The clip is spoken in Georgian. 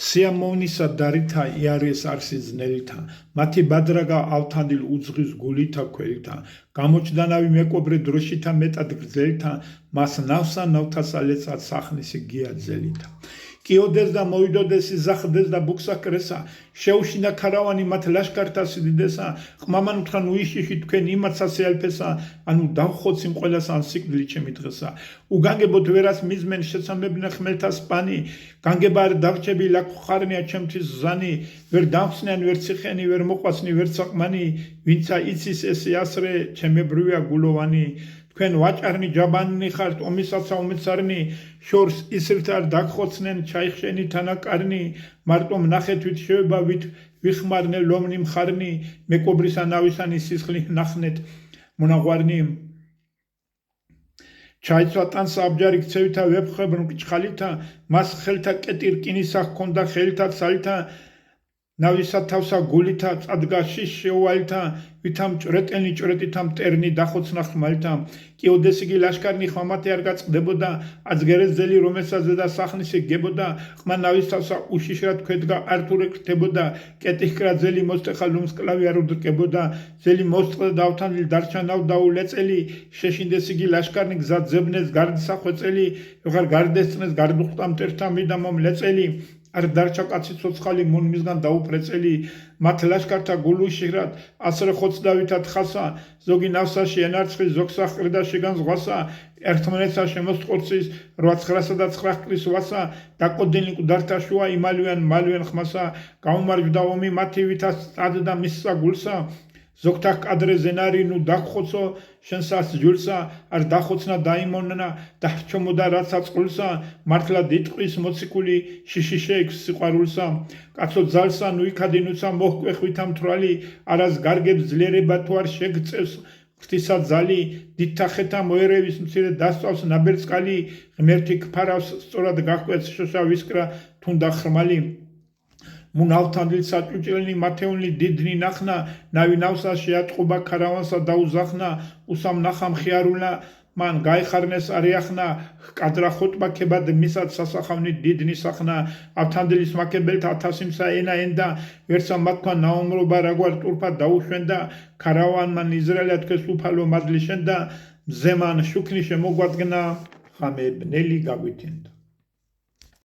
სიამოვნისა დარითა იარეს არსი ძნელითა, მათი ბადრაგა ავთანდილ უძღვის გულითა ქველითა, გამოჩდანავი მეკობრე დროშითა მეტად გრძელითა, მას ნავსა ნავთასა ლეწად სახნისი გია ძელითა. კიოდეს და მოვიდოდეს იზახდეს და ბუქსაკრესა, შეუშინდა ქარავანი მათ ლაშქართა სიდიდესა, ყმამან უთხრან უიშიში თქვენ იმათ სასიალფესა, ანუ დავხოციმ ყველას ან სიკვდილი ჩემი დღესა. უგანგებოთ ვერას მიზმენ შეცამებნე ხმელთა სპანი, განგება არ დავრჩები ლაკხარნია ჩემთვის ზანი, ვერ დავხსნიან ვერ ციხენი, ვერ მოყვასნი ვერ საყმანი, ვინცა იცის ესე ასრე ჩემებრვია გულოვანი. თქვენ ვაჭარნი ჯაბანი ხართ ომისაცა უმეცარნი, შორს ისრით არ დაგხოცნენ ჩაიხშენი თანაკარნი, მარტო ნახეთ ვით შევება ვით ვიხმარნე ლომნი მხარნი, მეკობრისა ნავისანი სისხლი ნახნეთ მონაღვარნი. ჩაიცვა ტანსა აბჯარი ქცევითა ვეფხვებრ მკჩხალითა, მას ხელთა კეტი რკინისა ჰქონდა ხელთა ცალითა, ნავისა თავსა გულითა წადგა შიშ შეუვალთა, ვითამ ჭრეტენი ჭრეტითა მტერნი დახოცნა ხმალთა. კიოდეს იგი ლაშქარნი ხმამათი არ გაწყდებოდა, აცგერეს ძელი რომელსაც ზედა სახნისი გებოდა, ყმა ნავის თავსა უშიშრად ქვედგა ართურე ქრთებოდა, კეტიჰკრა ძელი მოსტეხა ლუმსკლავი არ უდრკებოდა, ძელი მოსწყდა დავთანდილ დარჩა ნავ დაულეწელი, შეშინდეს იგი ლაშქარნი გზად ზებნეს გარდისა ხვეწელი, ვეღარ გარდესწნეს გარდუხტა მტერთა მიდამომ ლეწელი. არ დარჩა კაცი ცოცხალი მონ მისგან დაუპრეწელი, მათ ლაშქართა გულუშიხრად ასრე ხოცდავითად ხასა, ზოგი ნავსაში ენარცხი ზოგსა ყრდა შეგან ზღვასა, ერთმანეთსა შემოსტყორცის 8-9-სა და 9 ყრის ვასა, დაკოდენი მკვდართა შუა იმალვიან მალვიან ხმასა, გაუმარჯვდა ომი მათი ვითა სტადდა მისსა გულსა. ზოგთა კადრე ზენარი ნუ დაგხოცო შენსას ჯულსა, არ დახოცნა დაიმონნა დაჰჩომოდა რაცა წყულსა, მართლა დიტყვის მოციქული შიში შეიქს სიყვარულსა. კაცო ძალსა ნუ იქადინუცა მოჰკვეხვითა მთვრალი, არას გარგებს ძლიერება თუ არ შეგწევს ღვთისა ძალი, დიდთა ხეთა მოერევის მცირე დასწავს ნაბერწკალი, ღმერთი ქფარავს სწორად გაჰკვეთს შოშა ვისკრა თუნდა ხრმალი. მუნ ავთანდილ საჭუჭელნი მათეულნი დიდნი ნახნა, ნავი ნავსა შეატყობა ქარავანსა დაუზახნა, უსამ ნახამ ხიარულნა, მან გაიხარნეს არიახნა, ჰკადრა ხოტბა ქებად მისად სასახავნი დიდნი სახნა, ავთანდილის მაკებელთა 1000-მსა ენა ენდა, ვერცა მათქვა ნაუმრობა რაგვარ ტურფა დაუშვენდა, ქარავანმა იზრაელა თქეს უფალო მადლი შენდა, მზემან შუქნი შემოგვადგნა, ხამე ბნელი გაგვითენდა.